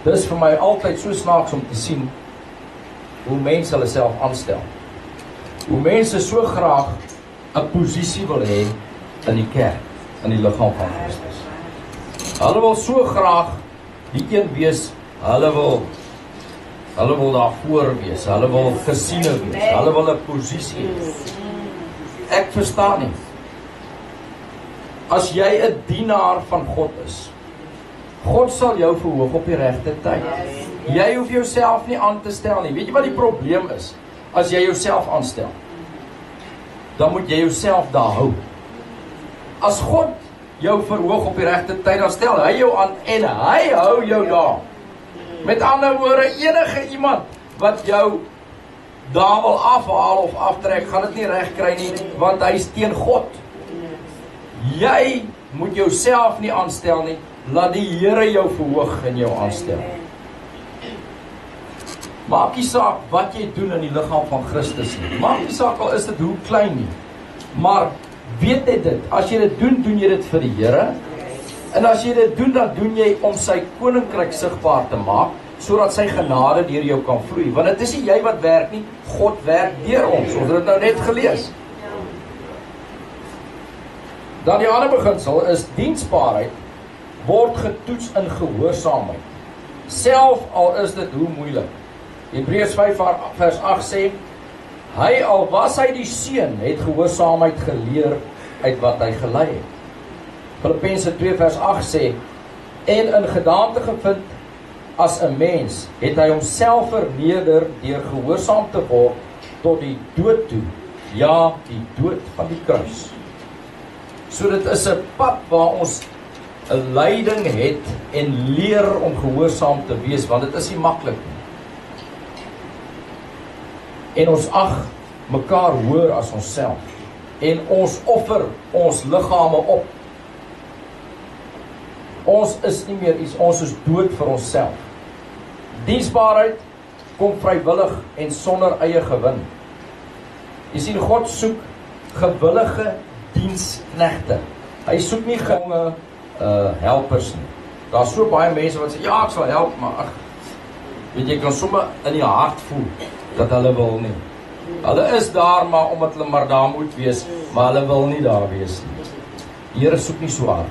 Dis vir my altyd so snaaks om te sien hoe mense hulle self aanstel. Hoe mense so graag 'n posisie wil hê in die kerk, in die liggaam van Christus. Hulle wil so graag die een wees, hulle wil daar voor wees, hulle wil gesiene wees, hulle wil 'n posisie hê. Ek verstaan nie. As jy 'n dienaar van God is, God sal jou verhoog op die regte tyd. Jy hoef jouself nie aan te stel nie. Weet jy wat die probleem is? As jy jouself aanstel, dan moet jy jouself daar hou. As God jou verhoog op die regte tyd, dan stel hy jou aan en hy hou jou daar. Met ander woorde, enige iemand wat jou daar wil afhaal of aftrek, gaan dit nie reg kry nie, want hy is teen God. Jy moet jouself nie aanstel nie, laat die Here jou verhoog en jou aanstel. Maak nie saak wat jy doen in die liggaam van Christus nie. Maak nie saak al is dit hoe klein nie. Maar weet net dit, as jy dit doen, doen jy dit vir die Here. En as jy dit doen, dan doen jy om sy koninkryk sigbaar te maak, sodat sy genade deur jou kan vloei. Want dit is nie jy wat werk nie, God werk deur ons. Ons het dit nou net gelees. Dan die ander beginsel is diensbaarheid word getoets in gehoorsaamheid. Self al is dit hoe moeilik. Hebreërs 5 vers 8 sê, hy al was hy die seun, het gehoorsaamheid geleer uit wat hy gelei het. Filippense 2 vers 8 sê, en in gedaante gevind as 'n mens, het hy homself verneder deur gehoorsaam te word tot die dood toe, ja, die dood van die kruis. So dit is 'n pad waar ons 'n leiding het en leer om gehoorsaam te wees, want dit is nie maklik nie. En ons ag mekaar hoër as onsself. En ons offer ons liggame op. Ons is nie meer iets, ons is dood vir onsself. Diensbaarheid kom vrywillig en sonder eie gewin. Jy sien, God soek gewillige diensknegte. Hy soek nie gewone helpers nie. Daar is so baie mense wat sê, ja, ek sal help, maar ag, weet jy, kan sommer in die hart voel dat hulle wil nie. Hulle is daar, maar omdat hulle maar daar moet wees, maar hulle wil nie daar wees nie. Die Here soek nie so hard.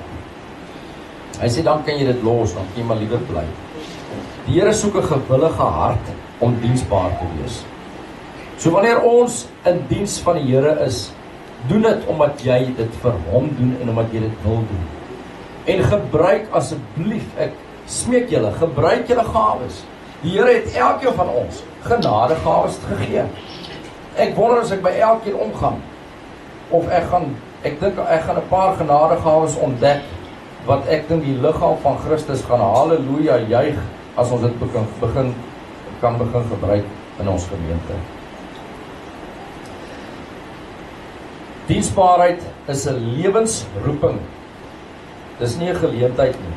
Hy sê, dan kan jy dit los, dan kan jy maar liever bly. Die Here soek 'n gewillige hart om diensbaar te wees. So wanneer ons in diens van die Here is, doen dit omdat jy dit vir hom doen en omdat jy dit wil doen. En gebruik asseblief, ek smeek julle, gebruik julle gawes. Die Here het elkeen van ons genadegawes gegee. Ek wonder as ek by elkeen omgaan, of ek dink ek gaan 'n paar genadegawes ontdek, wat ek dink die liggaam van Christus gaan halleluja juig, as ons dit kan begin gebruik in ons gemeente. Diensbaarheid is 'n lewensroeping. Dis nie 'n geleentheid nie.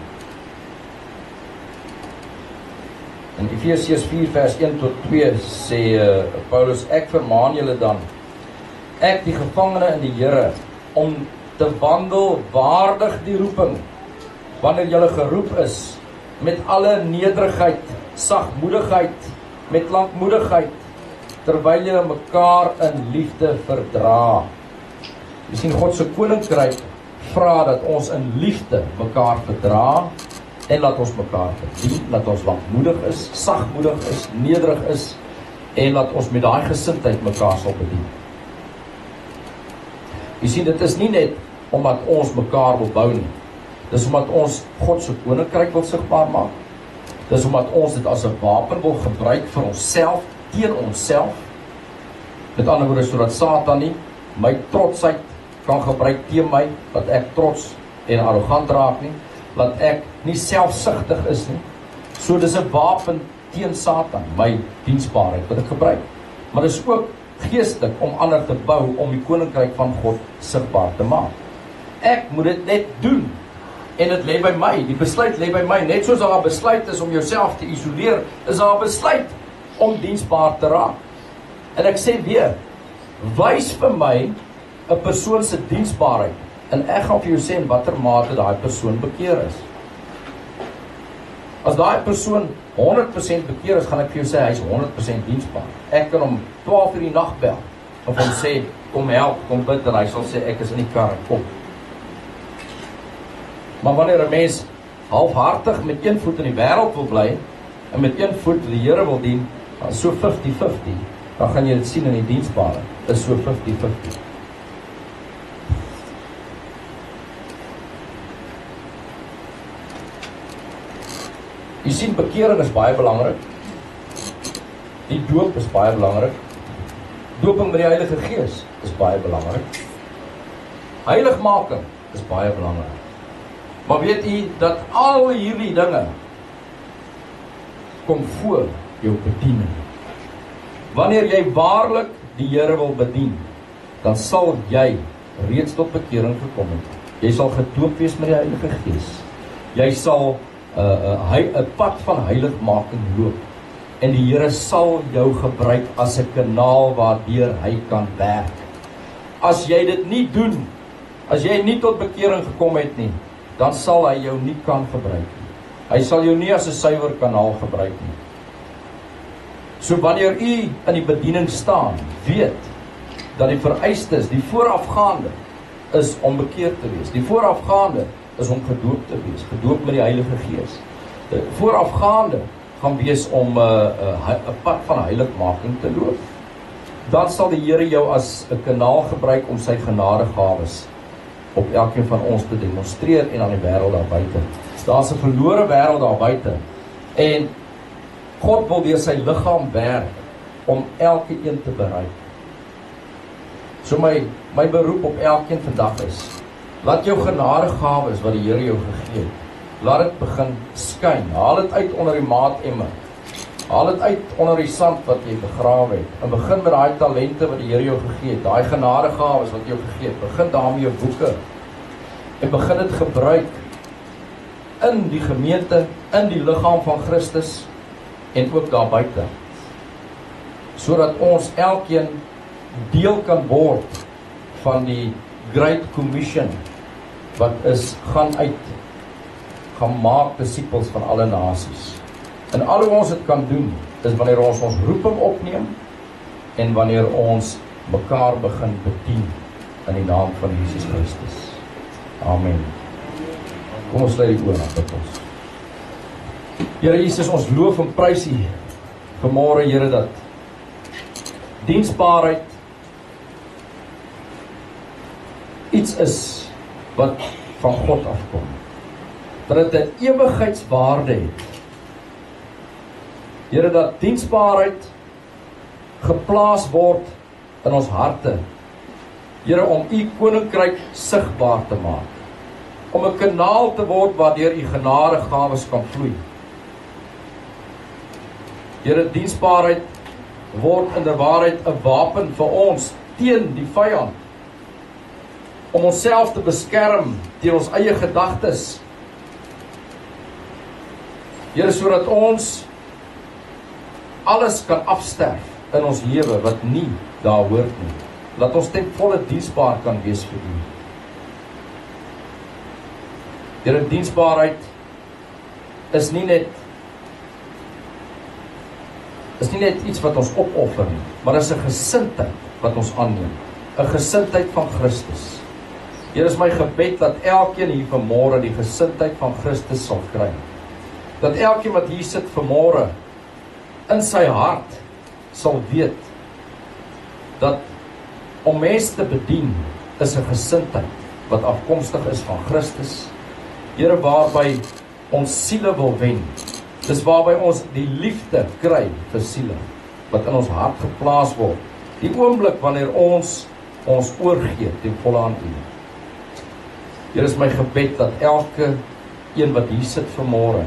In Efesiërs 4 vers 1 tot 2 sê Paulus, ek vermaan julle dan, ek die gevangene in die Here, om te wandel waardig die roeping, wanneer julle geroep is, met alle nederigheid, sagmoedigheid, met lankmoedigheid, terwyl julle mekaar in liefde verdra. Jy sien, God se koninkryk vra dat ons in liefde mekaar verdra, en laat ons mekaar verdien, laat ons lankmoedig is, sagmoedig is, nederig is, en laat ons met daai gesindheid mekaar sal bedien. Jy sien, dit is nie net omdat ons mekaar wil bou nie. Dis omdat ons God se koninkryk wil sigbaar maak. Dis omdat ons dit as 'n wapen wil gebruik vir onsself, teen onsself. Met ander woorde, sodat Satan nie my trotsheid kan gebruik teen my, dat ek trots en arrogant raak nie, dat ek nie selfsugtig is nie. So dis 'n wapen teen Satan, my diensbaarheid wat ek gebruik. Maar dis ook geestelik om ander te bou, om die koninkryk van God sigbaar te maak. Ek moet dit net doen. En dit lê by my, die besluit lê by my. Net soos daar 'n besluit is om jouself te isoleer, is daar 'n besluit om diensbaar te raak. En ek sê weer, wys vir my 'n persoon se diensbaarheid, en ek gaan vir jou sê in watter mate daai persoon bekeer is. As daai persoon 100% bekeer is, gaan ek vir jou sê hy is 100% diensbaar. Ek kan hom 12 uur die nag bel of hom sê kom help, kom bid, en hy sal sê ek is in die kar, kom. Maar wanneer 'n mens halfhartig met een voet in die wêreld wil bly en met een voet die Here wil dien, dan so 50-50, dan gaan jy dit sien in die diensbare. Is so 50-50. Jy sien, bekering is baie belangrik. Die doop is baie belangrik. Dooping met die Heilige Gees is baie belangrik. Heiligmaking is baie belangrik. Maar weet jy dat al hierdie dinge kom voor jou bediening. Wanneer jy waarlik die Here wil bedien, dan sal jy reeds tot bekering gekom het. Jy sal gedoop wees met die Heilige Gees. Jy sal 'n pad van heiligmaking loop. En die Here sal jou gebruik as 'n kanaal waardeur hy kan werk. As jy dit nie doen, as jy nie tot bekering gekom het nie, dan sal hy jou nie kan gebruik nie. Hy sal jou nie as 'n suiwer kanaal gebruik nie. So wanneer u in die bediening staan, weet dat die vereistes, die voorafgaande, is om bekeerd te wees. Die voorafgaande is om gedoop te wees, gedoop met die Heilige Gees. Die voorafgaande gaan wees om 'n pad van heiligmaking te loop. Dan sal die Here jou as 'n kanaal gebruik om sy genadegawes op elkeen van ons te demonstreer en aan die wêreld daar buite. Daar's 'n verlore wêreld daar buite en God wil deur sy liggaam werk om elkeen te bereik. So my beroep op elkeen vandag is, laat jou genadegawes wat die Here jou gegee het, laat dit begin skyn. Haal dit uit onder die maatemmer. Haal dit uit onder die sand wat jy begrawe het. En begin met daai talente wat die Here jou gegee het, daai genadegawes wat jou gegee het. Begin daarmee jou boeke en begin dit gebruik in die gemeente, in die liggaam van Christus en ook daar buite. Sodat ons elkeen deel kan word van die Great Commission wat is, gaan maak disippels van alle nasies. En al hoe ons dit kan doen, is wanneer ons roeping opneem en wanneer ons mekaar begin bedien in die naam van Jesus Christus. Amen. Kom ons sluit die oor aan bid ons. Here Jesus, ons loof en prys U vanmôre, Here, dat diensbaarheid iets is wat van God afkom. Dat dit 'n ewigheidswaarde het. Here, dat diensbaarheid geplaas word in ons harte. Here, om U koninkryk sigbaar te maak. Om 'n kanaal te word waardeur U genadegawes kan vloei. Here, diensbaarheid word in die waarheid 'n wapen vir ons teen die vyand. Om onsself te beskerm teen ons eie gedagtes. Here, sodat ons alles kan afsterf in ons lewe wat nie daar hoort nie. Laat ons ten volle diensbaar kan wees vir U. Here, diensbaarheid is nie net iets wat ons opoffer nie, maar is 'n gesindheid wat ons aanneem. 'n Gesindheid van Christus. Here, is my gebed dat elkeen hier vanmôre die gesindheid van Christus sal kry. Dat elkeen wat hier sit vanmôre in sy hart sal weet dat om mense te bedien is 'n gesindheid wat afkomstig is van Christus. Here, waarby ons siele wil wen. Dis waarby ons die liefde kry vir siele wat in ons hart geplaas word. Die oomblik wanneer ons oorgee ten volle aan U. Here, is my gebed dat elke een wat hier sit vanmôre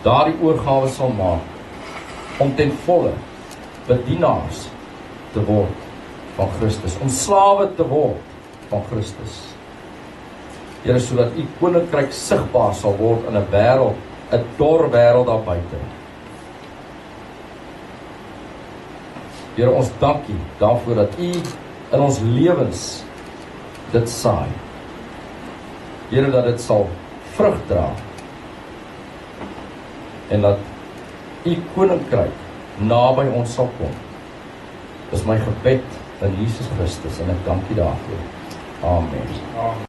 daardie oorgawe sal maak om ten volle bedienaars te word van Christus, om slawe te word van Christus. Here, sodat U koninkryk sigbaar sal word in 'n wêreld, 'n dor wêreld daar buite. Here, ons dank U daarvoor dat U in ons lewens dit saai. Here, dat dit sal vrug dra. En dat U koninkryk naby ons sal kom. Dis my gebed in Jesus Christus en ek dank U daarvoor. Amen.